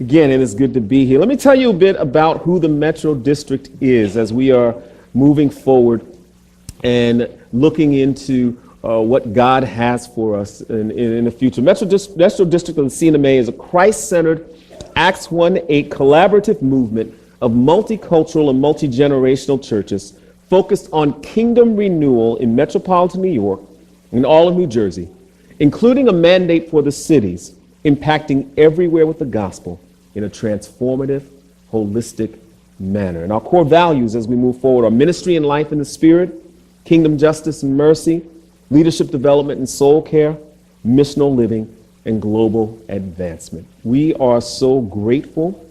Again, it is good to be here. Let me tell you a bit about who the Metro District is as we are moving forward and looking into what God has for us in the future. Metro District of the CNMA is a Christ-centered, Acts 1:8 collaborative movement of multicultural and multi-generational churches focused on kingdom renewal in metropolitan New York and all of New Jersey, including a mandate for the cities, impacting everywhere with the gospel in a transformative, holistic manner. And our core values as we move forward are ministry and life in the Spirit, kingdom justice and mercy, leadership development and soul care, missional living, and global advancement. We are so grateful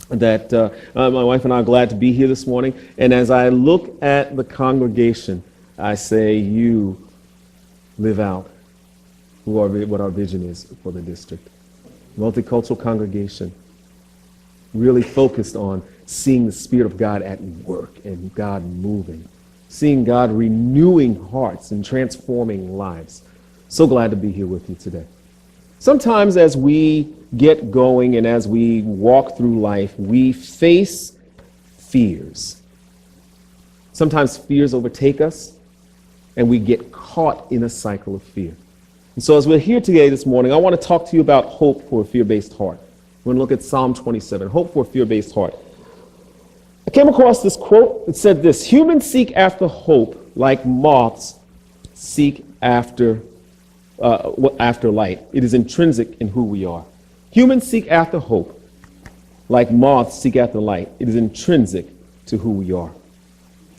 that my wife and I are glad to be here this morning. And as I look at the congregation, I say, you live out what our vision is for the district. Multicultural congregation, really focused on seeing the Spirit of God at work and God moving, seeing God renewing hearts and transforming lives. So glad to be here with you today. Sometimes as we get going and as we walk through life, we face fears. Sometimes fears overtake us and we get caught in a cycle of fear. And so as we're here today this morning, I want to talk to you about hope for a fear-based heart. We're going to look at Psalm 27, hope for a fear-based heart. I came across this quote. It said this: humans seek after hope like moths seek after light. It is intrinsic in who we are. Humans seek after hope like moths seek after light. It is intrinsic to who we are.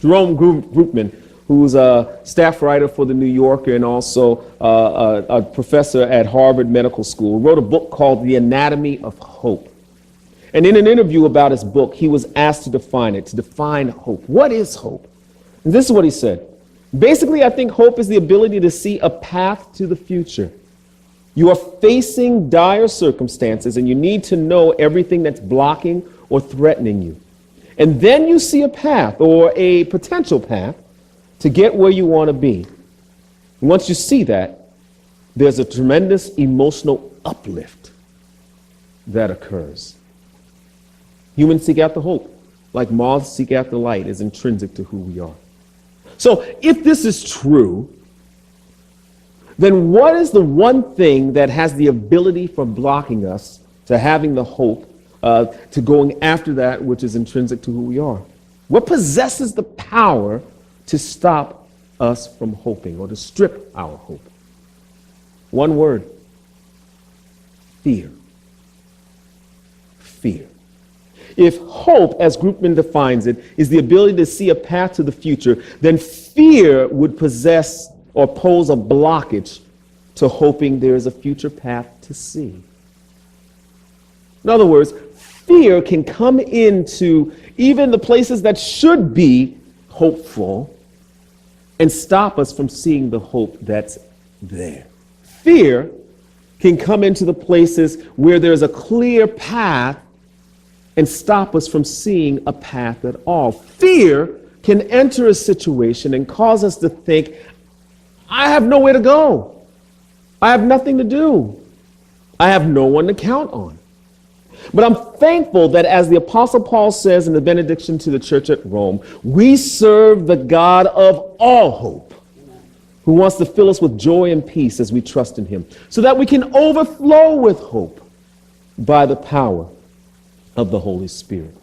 Jerome Groopman, who's a staff writer for The New Yorker and also a professor at Harvard Medical School, wrote a book called The Anatomy of Hope. And in an interview about his book, he was asked to define hope. What is hope? And this is what he said. Basically, I think hope is the ability to see a path to the future. You are facing dire circumstances and you need to know everything that's blocking or threatening you. And then you see a path or a potential path to get where you want to be. And once you see that, there's a tremendous emotional uplift that occurs. Humans seek after hope, like moths seek after light, is intrinsic to who we are. So if this is true, then what is the one thing that has the ability for blocking us to having the hope, to going after that which is intrinsic to who we are? What possesses the power to stop us from hoping or to strip our hope? One word: fear. Fear. If hope, as Groopman defines it, is the ability to see a path to the future, then fear would possess or pose a blockage to hoping there is a future path to see. In other words, fear can come into even the places that should be hopeful and stop us from seeing the hope that's there. Fear can come into the places where there's a clear path and stop us from seeing a path at all. Fear can enter a situation and cause us to think, I have nowhere to go. I have nothing to do. I have no one to count on. But I'm thankful that, as the Apostle Paul says in the benediction to the church at Rome, we serve the God of all hope, who wants to fill us with joy and peace as we trust in him, so that we can overflow with hope by the power of the Holy Spirit.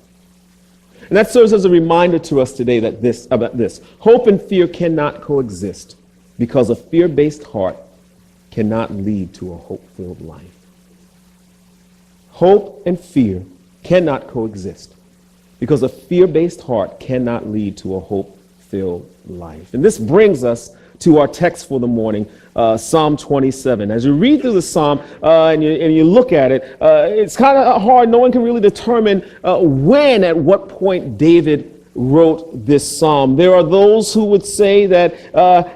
And that serves as a reminder to us today about this. Hope and fear cannot coexist, because a fear-based heart cannot lead to a hope-filled life. Hope and fear cannot coexist, because a fear-based heart cannot lead to a hope-filled life. And this brings us to our text for the morning, Psalm 27. As you read through the psalm and you look at it, it's kind of hard. No one can really determine at what point David wrote this psalm. There are those who would say that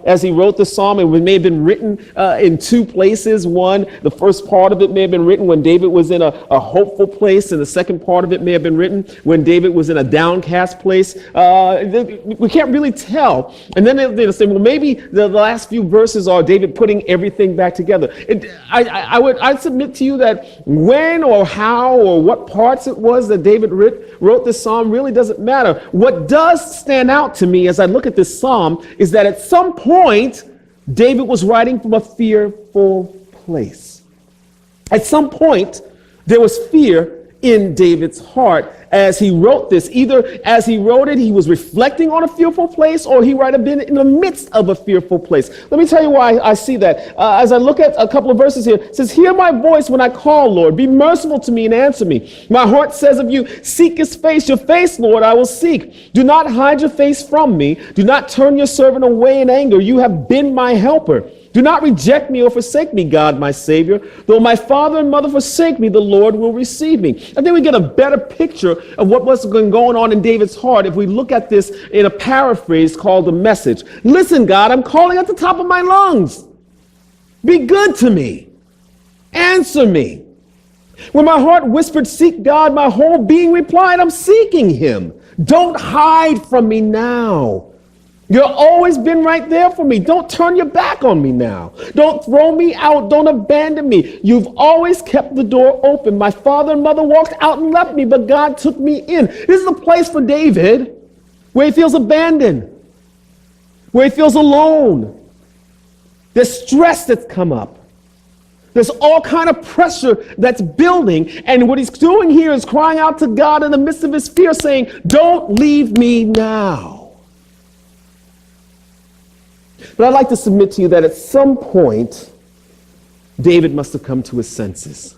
as he wrote the psalm, it may have been written in two places. One, the first part of it may have been written when David was in a hopeful place, and the second part of it may have been written when David was in a downcast place. We can't really tell. And then they'll say, well, maybe the last few verses are David putting everything back together. I'd submit to you that when or how or what parts it was that David wrote this psalm really doesn't matter. What does stand out to me as I look at this psalm is that at some point, David was writing from a fearful place. At some point, there was fear in David's heart as he wrote this. Either as he wrote it, he was reflecting on a fearful place, or he might have been in the midst of a fearful place. Let me tell you why I see that. As I look at a couple of verses here, it says, hear my voice when I call, Lord. Be merciful to me and answer me. My heart says of you, seek his face. Your face, Lord, I will seek. Do not hide your face from me. Do not turn your servant away in anger. You have been my helper. Do not reject me or forsake me, God, my Savior. Though my father and mother forsake me, the Lord will receive me. I think we get a better picture of what was going on in David's heart if we look at this in a paraphrase called The Message. Listen, God, I'm calling at the top of my lungs. Be good to me. Answer me. When my heart whispered, seek God, my whole being replied, I'm seeking him. Don't hide from me now. You've always been right there for me. Don't turn your back on me now. Don't throw me out. Don't abandon me. You've always kept the door open. My father and mother walked out and left me, but God took me in. This is a place for David where he feels abandoned, where he feels alone. There's stress that's come up. There's all kind of pressure that's building. And what he's doing here is crying out to God in the midst of his fear, saying, don't leave me now. But I'd like to submit to you that at some point, David must have come to his senses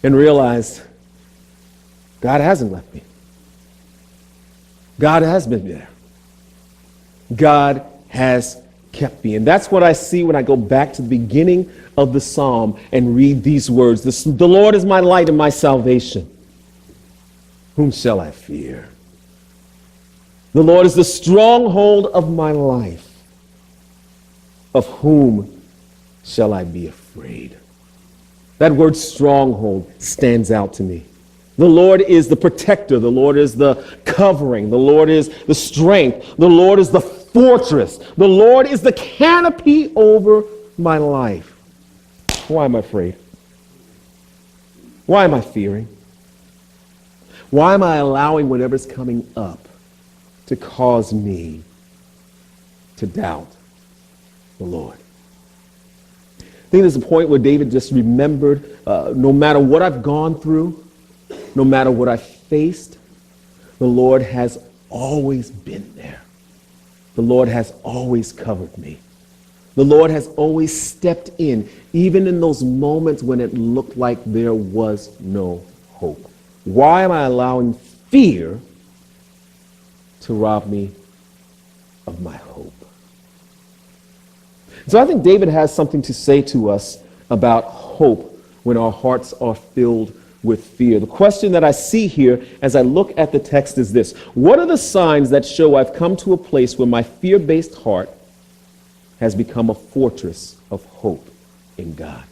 and realized, God hasn't left me. God has been there. God has kept me. And that's what I see when I go back to the beginning of the psalm and read these words. The Lord is my light and my salvation. Whom shall I fear? The Lord is the stronghold of my life. Of whom shall I be afraid? That word stronghold stands out to me. The Lord is the protector. The Lord is the covering. The Lord is the strength. The Lord is the fortress. The Lord is the canopy over my life. Why am I afraid? Why am I fearing? Why am I allowing whatever's coming up to cause me to doubt the Lord? I think there's a point where David just remembered, no matter what I've gone through, no matter what I've faced, the Lord has always been there. The Lord has always covered me. The Lord has always stepped in, even in those moments when it looked like there was no hope. Why am I allowing fear to rob me of my hope? So I think David has something to say to us about hope when our hearts are filled with fear. The question that I see here as I look at the text is this: what are the signs that show I've come to a place where my fear-based heart has become a fortress of hope in God?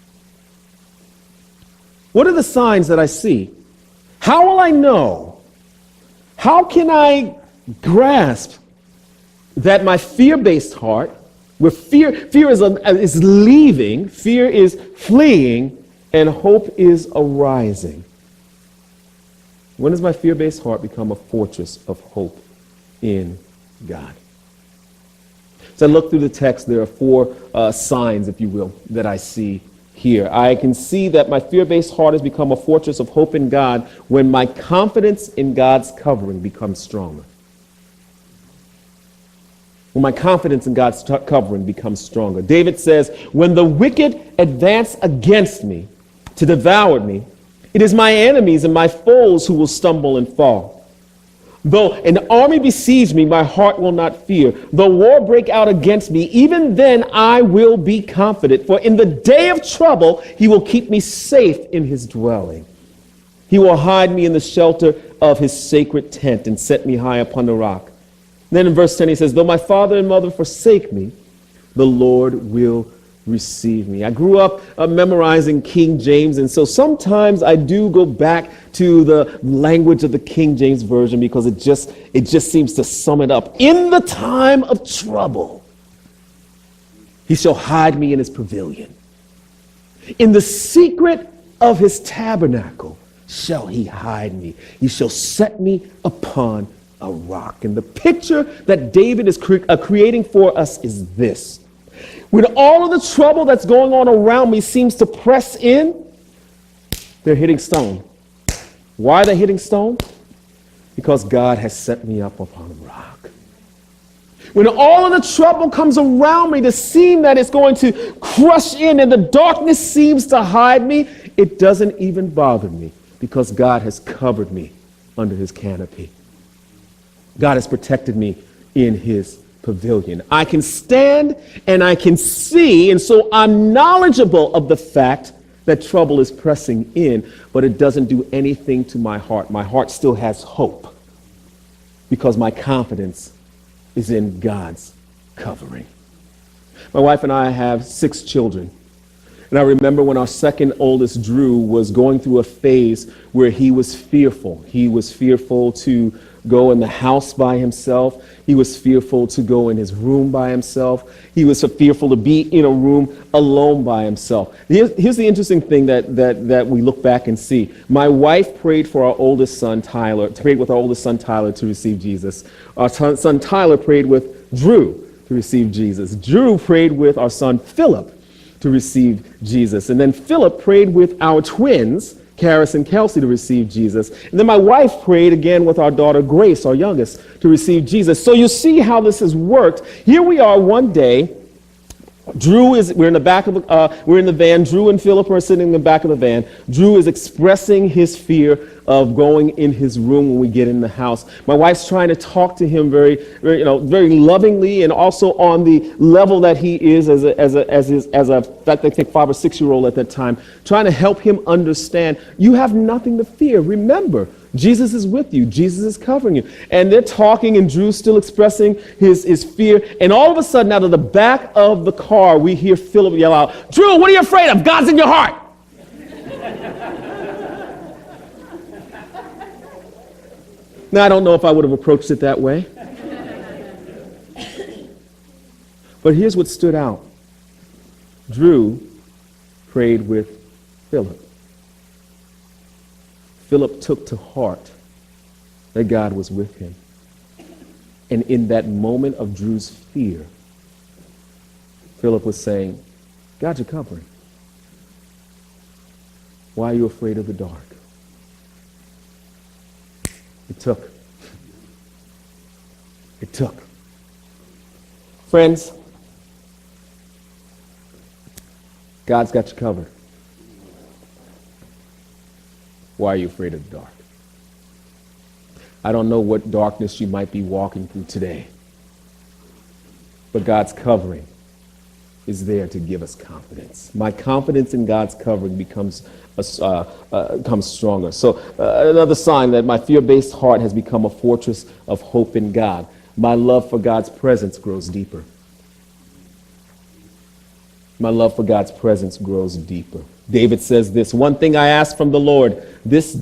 What are the signs that I see? How will I know? How can I grasp that my fear-based heart, where fear is leaving, fear is fleeing, and hope is arising? When does my fear-based heart become a fortress of hope in God? So I look through the text, there are four signs, if you will, that I see here. I can see that my fear-based heart has become a fortress of hope in God when my confidence in God's covering becomes stronger. When my confidence in God's covering becomes stronger. David says, when the wicked advance against me to devour me, it is my enemies and my foes who will stumble and fall. Though an army besiege me, my heart will not fear. Though war break out against me, even then I will be confident. For in the day of trouble, he will keep me safe in his dwelling. He will hide me in the shelter of his sacred tent and set me high upon the rock. Then in verse 10 he says, though my father and mother forsake me, the Lord will receive me. I grew up memorizing King James, and so sometimes I do go back to the language of the King James Version because it just seems to sum it up. In the time of trouble, he shall hide me in his pavilion. In the secret of his tabernacle shall he hide me. He shall set me upon a rock. And the picture that David is creating for us is this. When all of the trouble that's going on around me seems to press in, they're hitting stone. Why are they hitting stone? Because God has set me up upon a rock. When all of the trouble comes around me to seem that it's going to crush in and the darkness seems to hide me, it doesn't even bother me because God has covered me under his canopy. God has protected me in his pavilion. I can stand and I can see, and so I'm knowledgeable of the fact that trouble is pressing in, but it doesn't do anything to my heart. My heart still has hope because my confidence is in God's covering. My wife and I have 6 children. And I remember when our second oldest, Drew, was going through a phase where he was fearful. He was fearful to go in the house by himself. He was fearful to go in his room by himself. He was so fearful to be in a room alone by himself. Here's the interesting thing that we look back and see. My wife prayed for our oldest son, Tyler, to receive Jesus. Our son Tyler prayed with Drew to receive Jesus. Drew prayed with our son Philip to receive Jesus. And then Philip prayed with our twins, Karis and Kelsey, to receive Jesus. And then my wife prayed again with our daughter Grace, our youngest, to receive Jesus. So you see how this has worked. Here we are one day. We're in the van. Drew and Philip are sitting in the back of the van. Drew is expressing his fear of going in his room when we get in the house. My wife's trying to talk to him very lovingly, and also on the level that he is as a I think 5 or 6 year old at that time, trying to help him understand you have nothing to fear. Remember, Jesus is with you. Jesus is covering you. And they're talking, and Drew's still expressing his fear. And all of a sudden, out of the back of the car, we hear Philip yell out, "Drew, what are you afraid of? God's in your heart." Now, I don't know if I would have approached it that way. But here's what stood out. Drew prayed with Philip. Philip took to heart that God was with him. And in that moment of Drew's fear, Philip was saying, "God's your covering. Why are you afraid of the dark?" It took. Friends, God's got you covered. Why are you afraid of the dark? I don't know what darkness you might be walking through today, but God's covering is there to give us confidence. My confidence in God's covering becomes stronger. So another sign that my fear-based heart has become a fortress of hope in God. My love for God's presence grows deeper. My love for God's presence grows deeper. David says this, "One thing I ask from the Lord, this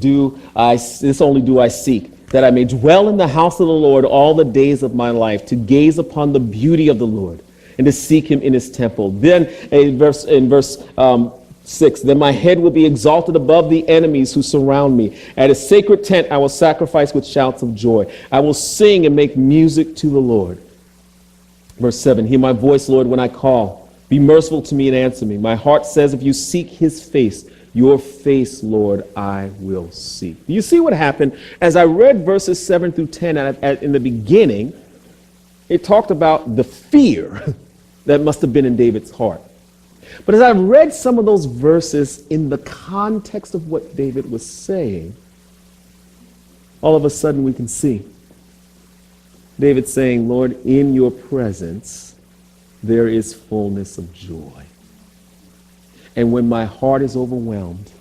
only do I seek, that I may dwell in the house of the Lord all the days of my life, to gaze upon the beauty of the Lord and to seek him in his temple." Then in verse 6, "Then my head will be exalted above the enemies who surround me. At his sacred tent I will sacrifice with shouts of joy. I will sing and make music to the Lord." Verse 7, "Hear my voice, Lord, when I call. Be merciful to me and answer me. My heart says, if you seek his face, your face, Lord, I will seek." Do you see what happened? As I read verses 7 through 10 in the beginning, it talked about the fear that must have been in David's heart. But as I read some of those verses in the context of what David was saying, all of a sudden we can see David saying, "Lord, in your presence, there is fullness of joy. And when my heart is overwhelmed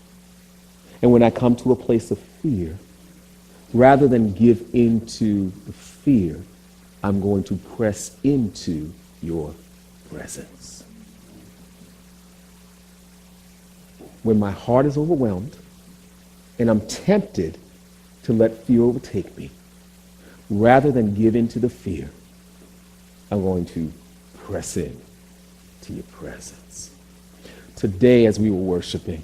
And when I come to a place of fear, rather than give into the fear, I'm going to press into your presence. When my heart is overwhelmed and I'm tempted to let fear overtake me, rather than give into the fear, I'm going to press in to your presence. Today, as we were worshiping,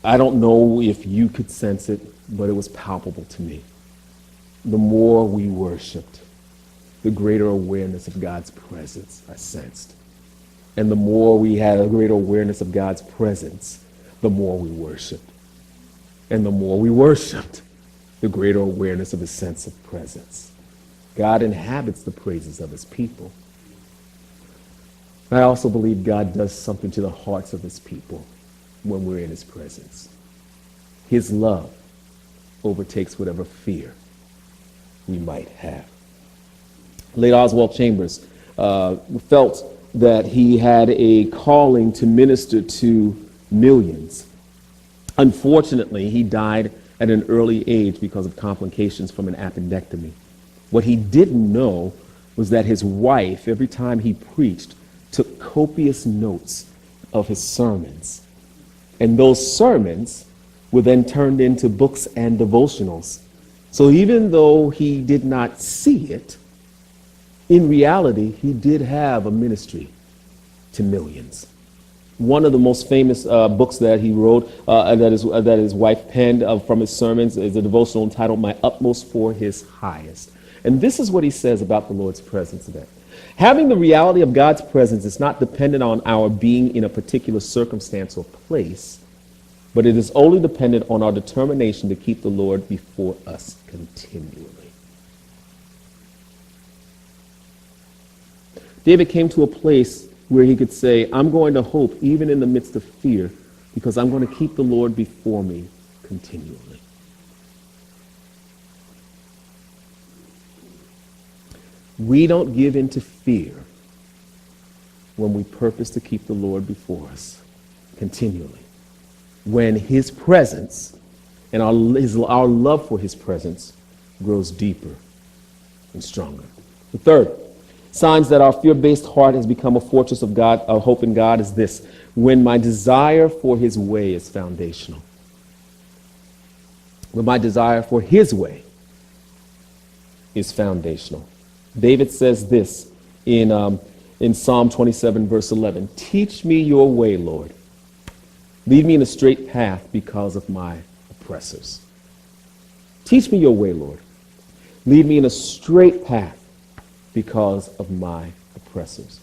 I don't know if you could sense it, but it was palpable to me. The more we worshiped, the greater awareness of God's presence I sensed. And the more we had a greater awareness of God's presence, the more we worshiped. And the more we worshiped, the greater awareness of his sense of presence. God inhabits the praises of his people. I also believe God does something to the hearts of his people when we're in his presence. His love overtakes whatever fear we might have. Late Oswald Chambers felt that he had a calling to minister to millions. Unfortunately, he died at an early age because of complications from an appendectomy. What he didn't know was that his wife, every time he preached, took copious notes of his sermons. And those sermons were then turned into books and devotionals. So even though he did not see it, in reality, he did have a ministry to millions. One of the most famous books that he wrote, that his wife penned from his sermons, is a devotional entitled My Utmost for His Highest. And this is what he says about the Lord's presence today. Having the reality of God's presence is not dependent on our being in a particular circumstance or place, but it is only dependent on our determination to keep the Lord before us continually. David came to a place where he could say, I'm going to hope even in the midst of fear, because I'm going to keep the Lord before me continually. We don't give in to fear when we purpose to keep the Lord before us continually. When his presence and our love for his presence grows deeper and stronger. The third, signs that our fear-based heart has become a fortress of God, of hope in God, is this: when my desire for his way is foundational. When my desire for his way is foundational. David says this in Psalm 27, verse 11. Teach me your way, Lord. Lead me in a straight path because of my oppressors. Teach me your way, Lord. Lead me in a straight path because of my oppressors.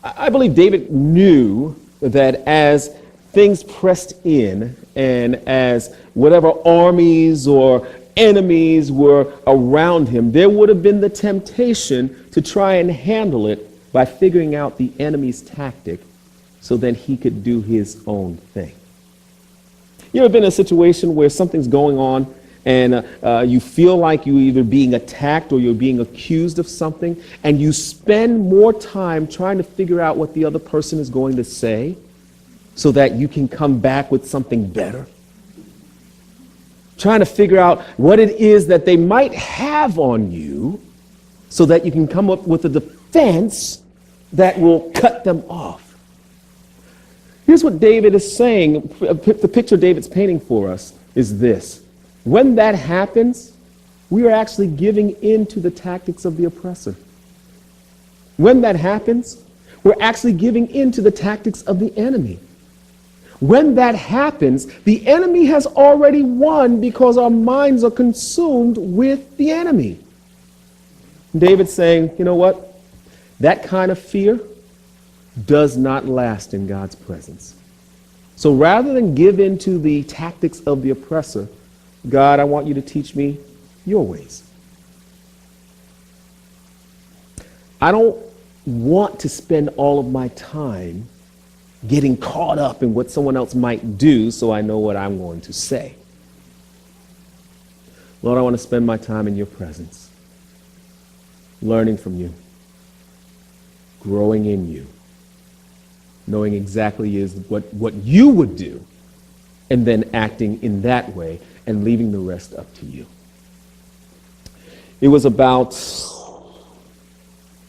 I believe David knew that as things pressed in and as whatever armies or enemies were around him, there would have been the temptation to try and handle it by figuring out the enemy's tactic so that he could do his own thing. You ever been in a situation where something's going on and you feel like you're either being attacked or you're being accused of something, and you spend more time trying to figure out what the other person is going to say so that you can come back with something better? Trying to figure out what it is that they might have on you so that you can come up with a defense that will cut them off. Here's what David is saying. The picture David's painting for us is this. When that happens, we are actually giving in to the tactics of the oppressor. When that happens, we're actually giving in to the tactics of the enemy. When that happens, the enemy has already won because our minds are consumed with the enemy. David's saying, you know what? That kind of fear does not last in God's presence. So rather than give in to the tactics of the oppressor, God, I want you to teach me your ways. I don't want to spend all of my time getting caught up in what someone else might do so I know what I'm going to say. Lord, I want to spend my time in your presence, learning from you, growing in you, knowing exactly what you would do and then acting in that way and leaving the rest up to you. It was about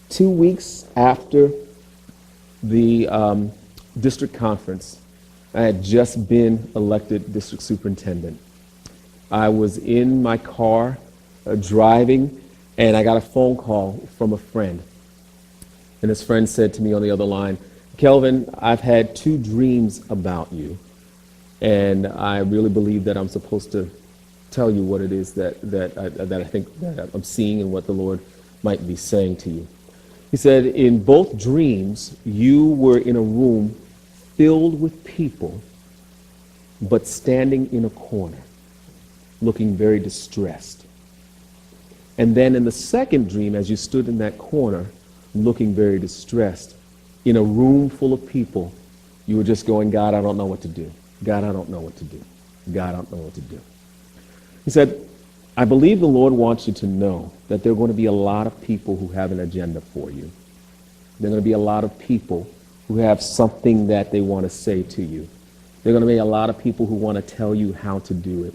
2 weeks after the district conference. I had just been elected district superintendent. I was in my car driving, and I got a phone call from a friend. And this friend said to me on the other line, "Kelvin, I've had 2 dreams about you, and I really believe that I'm supposed to tell you what it is that I think that I'm seeing and what the Lord might be saying to you." He said, "In both dreams, you were in a room filled with people, but standing in a corner, looking very distressed. And then in the second dream, as you stood in that corner, looking very distressed, in a room full of people, you were just going, 'God, I don't know what to do. God, I don't know what to do. God, I don't know what to do.'" He said, "I believe the Lord wants you to know that there are going to be a lot of people who have an agenda for you. There are going to be a lot of people who have something that they want to say to you. There are going to be a lot of people who want to tell you how to do it.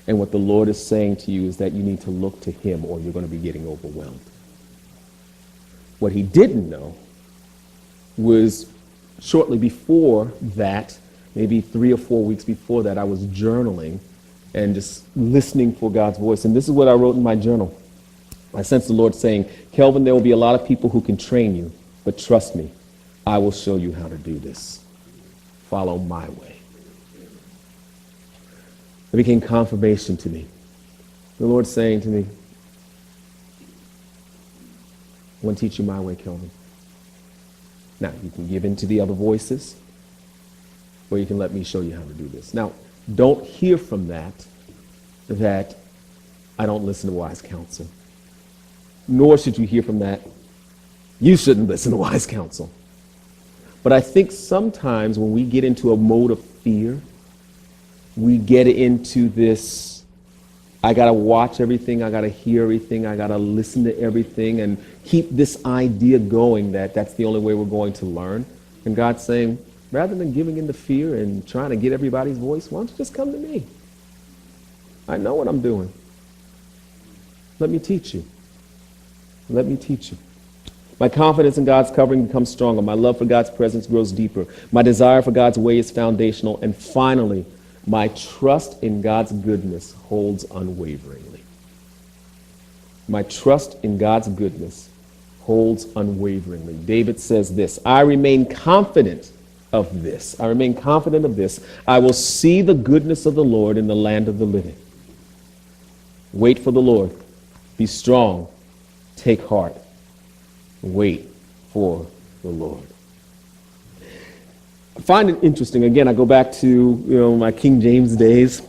And what the Lord is saying to you is that you need to look to him or you're going to be getting overwhelmed." What he didn't know was shortly before that, maybe 3 or 4 weeks before that, I was journaling and just listening for God's voice. And this is what I wrote in my journal. I sensed the Lord saying, "Kelvin, there will be a lot of people who can train you, but trust me, I will show you how to do this. Follow my way." It became confirmation to me. The Lord saying to me, "I want to teach you my way, Kelvin. Now, you can give in to the other voices, or you can let me show you how to do this." Now, don't hear from that I don't listen to wise counsel. Nor should you hear from that you shouldn't listen to wise counsel. But I think sometimes when we get into a mode of fear, we get into this, I got to watch everything, I got to hear everything, I got to listen to everything, and keep this idea going that that's the only way we're going to learn. And God's saying, rather than giving in to fear and trying to get everybody's voice, why don't you just come to me? I know what I'm doing. Let me teach you. Let me teach you. My confidence in God's covering becomes stronger. My love for God's presence grows deeper. My desire for God's way is foundational. And finally, my trust in God's goodness holds unwaveringly. My trust in God's goodness holds unwaveringly. David says this, "I remain confident of this. I remain confident of this. I will see the goodness of the Lord in the land of the living." Wait for the Lord. Be strong. Take heart. Wait for the Lord. I find it interesting. Again, I go back to my King James days,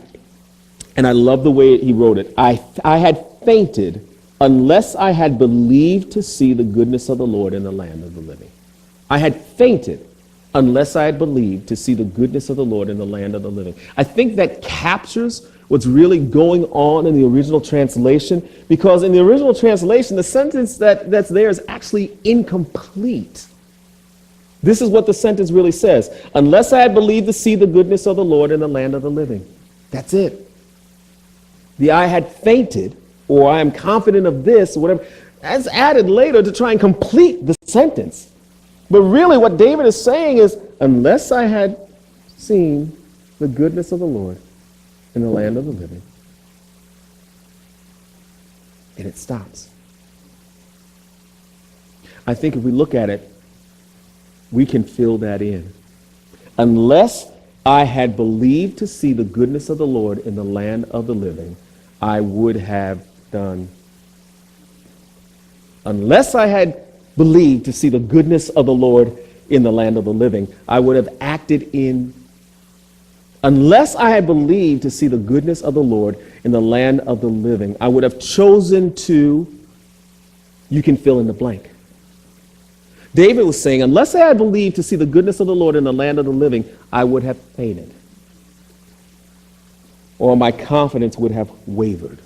and I love the way he wrote it. I had fainted unless I had believed to see the goodness of the Lord in the land of the living. I had fainted unless I had believed to see the goodness of the Lord in the land of the living. I think that captures what's really going on in the original translation, because in the original translation, the sentence that's there is actually incomplete. This is what the sentence really says. Unless I had believed to see the goodness of the Lord in the land of the living. That's it. The "I had fainted," or "I am confident of this," or whatever, that's added later to try and complete the sentence. But really what David is saying is, unless I had seen the goodness of the Lord in the land of the living. And it stops. I think if we look at it, we can fill that in. Unless I had believed to see the goodness of the Lord in the land of the living, I would have done. Unless I had believed to see the goodness of the Lord in the land of the living, I would have acted in. Unless I had believed to see the goodness of the Lord in the land of the living, I would have chosen to, you can fill in the blank. David was saying, unless I had believed to see the goodness of the Lord in the land of the living, I would have fainted. Or my confidence would have wavered.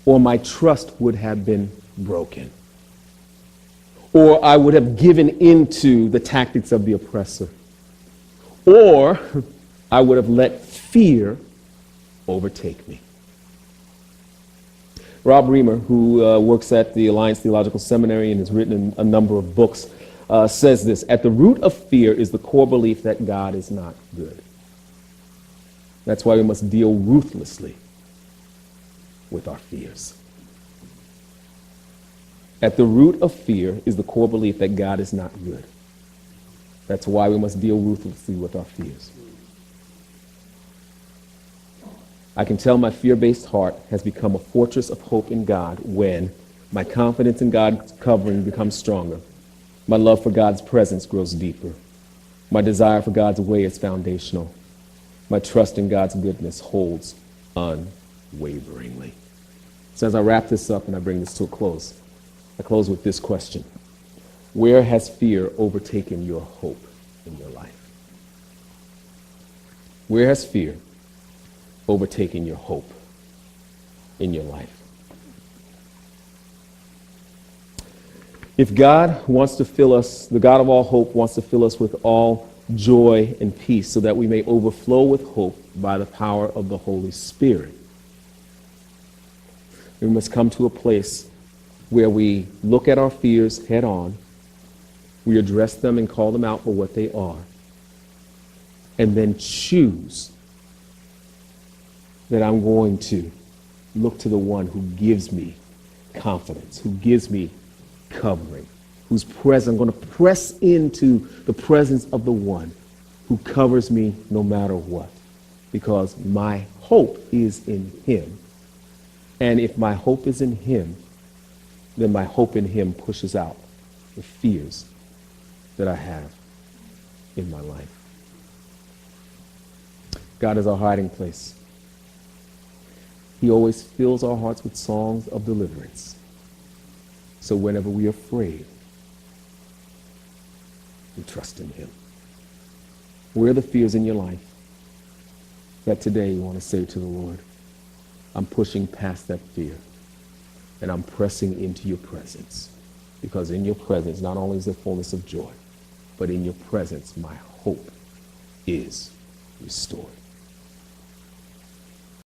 Or my trust would have been broken. Or I would have given into the tactics of the oppressor. Or I would have let fear overtake me. Rob Reamer, who works at the Alliance Theological Seminary and has written a number of books, says this: at the root of fear is the core belief that God is not good. That's why we must deal ruthlessly with our fears. At the root of fear is the core belief that God is not good. That's why we must deal ruthlessly with our fears. I can tell my fear-based heart has become a fortress of hope in God when my confidence in God's covering becomes stronger. My love for God's presence grows deeper. My desire for God's way is foundational. My trust in God's goodness holds unwaveringly. So as I wrap this up and I bring this to a close, I close with this question: where has fear overtaken your hope in your life? Where has fear overtaken your hope in your life? If God wants to fill us, the God of all hope wants to fill us with all joy and peace so that we may overflow with hope by the power of the Holy Spirit, we must come to a place where we look at our fears head on, we address them and call them out for what they are, and then choose that I'm going to look to the one who gives me confidence, who gives me covering, whose presence, I'm going to press into the presence of the one who covers me no matter what, because my hope is in him. And if my hope is in him, then my hope in him pushes out the fears that I have in my life. God is our hiding place. He always fills our hearts with songs of deliverance. So whenever we are afraid, we trust in him. Where are the fears in your life that today you want to say to the Lord, I'm pushing past that fear and I'm pressing into your presence, because in your presence not only is there fullness of joy, but in your presence my hope is restored.